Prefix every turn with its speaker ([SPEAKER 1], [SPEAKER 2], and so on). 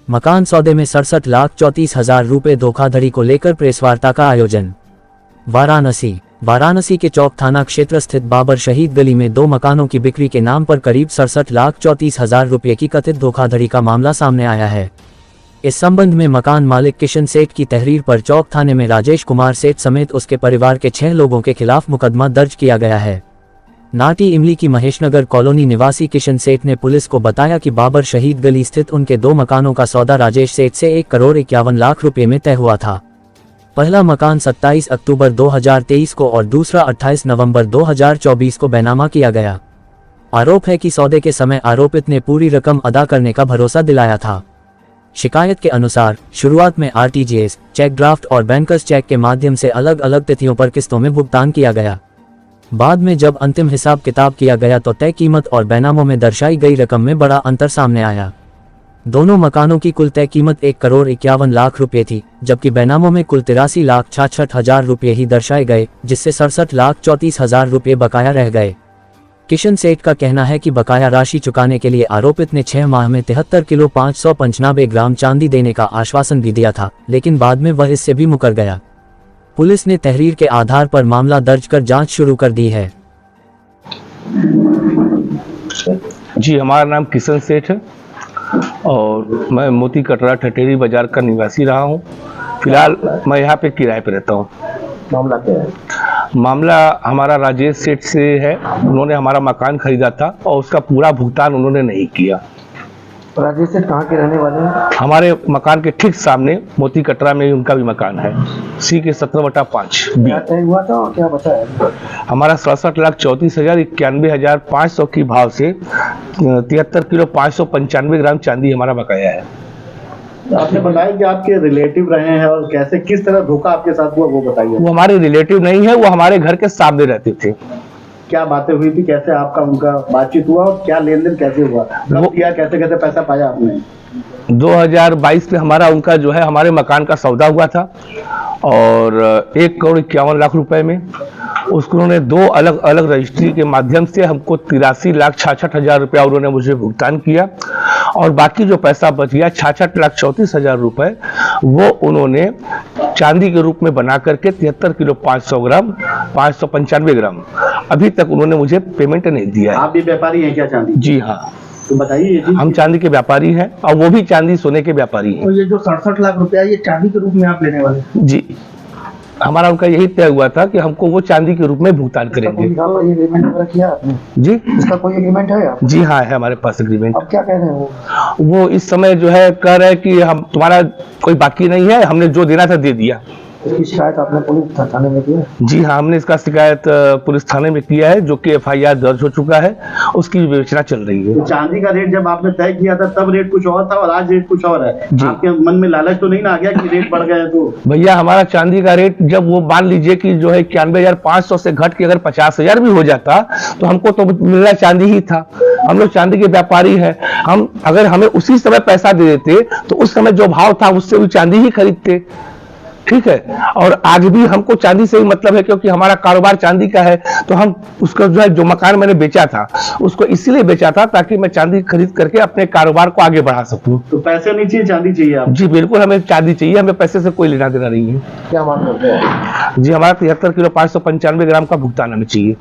[SPEAKER 1] मकान सौदे में 67,34,000 रुपए धोखाधड़ी को लेकर प्रेस वार्ता का आयोजन। वाराणसी के चौक थाना क्षेत्र स्थित बाबर शहीद गली में 2 मकानों की बिक्री के नाम पर करीब 67,34,000 रुपए की कथित धोखाधड़ी का मामला सामने आया है। इस संबंध में मकान मालिक किशन सेठ की तहरीर पर चौक थाने में राजेश कुमार सेठ समेत उसके परिवार के 6 लोगों के खिलाफ मुकदमा दर्ज किया गया है। नाटी इमली की महेशनगर कॉलोनी निवासी किशन सेठ ने पुलिस को बताया कि बाबर शहीद गली स्थित उनके 2 मकानों का सौदा राजेश सेठ से 1,51,00,000 रुपए में तय हुआ था। पहला मकान 27 अक्टूबर 2023 को और दूसरा 28 नवंबर 2024 को बैनामा किया गया। आरोप है कि सौदे के समय आरोपित ने पूरी रकम अदा करने का भरोसा दिलाया था। शिकायत के अनुसार शुरुआत में आरटीजीएस, चेक ड्राफ्ट और बैंकर्स चेक के माध्यम से अलग अलग तिथियों पर किस्तों में भुगतान किया गया। बाद में जब अंतिम हिसाब किताब किया गया तो तय कीमत और बैनामों में दर्शाई गई रकम में बड़ा अंतर सामने आया। दोनों मकानों की कुल तय कीमत 1,51,00,000 रुपये थी, जबकि बैनामों में कुल 83,66,000 रुपये ही दर्शाए गए, जिससे 67,34,000 रुपये बकाया रह गए। किशन सेठ का कहना है कि बकाया राशि चुकाने के लिए आरोपित ने 6 माह में 73 किलो 595 ग्राम चांदी देने का आश्वासन भी दिया था, लेकिन बाद में वह इससे भी मुकर गया। पुलिस ने तहरीर के आधार पर मामला दर्ज कर जांच शुरू कर दी है।
[SPEAKER 2] जी, हमारा नाम किशन सेठ है और मैं मोती कटरा ठठेरी बाजार का निवासी रहा हूँ। फिलहाल मैं यहाँ पे किराए पे रहता हूँ।
[SPEAKER 3] मामला क्या है?
[SPEAKER 2] मामला हमारा राजेश सेठ से है। उन्होंने हमारा मकान खरीदा था और उसका पूरा भुगतान उन्होंने नहीं किया।
[SPEAKER 3] राजेश सेठ कहाँ के रहने वाले हैं?
[SPEAKER 2] हमारे मकान के ठीक सामने मोती कटरा में उनका भी मकान है, सी के 17/5।
[SPEAKER 3] क्या तय हुआ था और क्या बचा है?
[SPEAKER 2] हमारा 67,34,91,500 की भाव से 73 किलो 595 ग्राम चांदी हमारा बकाया है।
[SPEAKER 3] आपने बताया कि आपके रिलेटिव रहे हैं और कैसे किस तरह धोखा आपके साथ हुआ वो बताइए।
[SPEAKER 2] वो हमारे रिलेटिव नहीं है, वो हमारे घर के सामने रहते थे।
[SPEAKER 3] क्या बातें हुई थी, कैसे आपका उनका बातचीत हुआ और क्या लेन देन कैसे हुआ, कब किया, कैसे कैसे पैसा पाया आपने?
[SPEAKER 2] 2022 में हमारा उनका जो है हमारे मकान का सौदा हुआ था और 1,51,00,000 रुपए में उसको उन्होंने 2 अलग अलग रजिस्ट्री के माध्यम से हमको 83,66,000 रुपया उन्होंने मुझे भुगतान किया और बाकी जो पैसा बच गया 66,34,000 रुपए वो उन्होंने चांदी के रूप में बना करके 73 किलो 500 ग्राम 595 ग्राम अभी तक उन्होंने मुझे पेमेंट नहीं दिया है।
[SPEAKER 3] आप भी व्यापारी हैं क्या चांदी?
[SPEAKER 2] जी हाँ,
[SPEAKER 3] तो बताइए।
[SPEAKER 2] हम चांदी के व्यापारी हैं और वो भी चांदी सोने के व्यापारी हैं।
[SPEAKER 3] तो ये जो 67 लाख रुपया ये चांदी के रूप में आप लेने वाले?
[SPEAKER 2] जी, हमारा उनका यही तय हुआ था कि हमको वो चांदी के रूप में भुगतान करेंगे।
[SPEAKER 3] एग्रीमेंट वगैरह किया आपने?
[SPEAKER 2] जी,
[SPEAKER 3] इसका कोई एग्रीमेंट है आप?
[SPEAKER 2] जी हाँ, है हमारे पास एग्रीमेंट।
[SPEAKER 3] अब क्या कह रहे हैं
[SPEAKER 2] वो इस समय जो है कह रहे हैं कि हम तुम्हारा कोई बाकी नहीं है, हमने जो देना था दे दिया।
[SPEAKER 3] इसकी शिकायत आपने पुलिस थाने में की है?
[SPEAKER 2] जी हाँ, हमने इसका शिकायत पुलिस थाने में किया है, जो कि FIR दर्ज हो चुका है, उसकी विवेचना चल रही है।
[SPEAKER 3] तो चांदी का रेट जब आपने तय किया था तब रेट कुछ और था और आज रेट कुछ और है। आपके मन में लालच तो नहीं ना आ गया कि रेट बढ़ गए? तो
[SPEAKER 2] भैया हमारा चांदी का रेट जब वो मान लीजिए कि जो है 91,500 से घट के अगर 50,000 भी हो जाता तो हमको तो मिलना चांदी ही था। हम लोग चांदी के व्यापारी हैं, हम अगर हमें उसी समय पैसा दे देते तो उस समय जो भाव था उससे भी चांदी ही खरीदते। ठीक है, और आज भी हमको चांदी से ही मतलब है क्योंकि हमारा कारोबार चांदी का है। तो हम उसका जो है जो मकान मैंने बेचा था उसको इसीलिए बेचा था ताकि मैं चांदी खरीद करके अपने कारोबार को आगे बढ़ा सकूं।
[SPEAKER 3] तो पैसे नहीं चाहिए, चांदी चाहिए आप?
[SPEAKER 2] जी बिल्कुल, हमें चांदी चाहिए, हमें पैसे से कोई लेना देना नहीं है।
[SPEAKER 3] क्या मांग करते हैं?
[SPEAKER 2] जी, हमारा 73 किलो 595 ग्राम का भुगतान हमें चाहिए।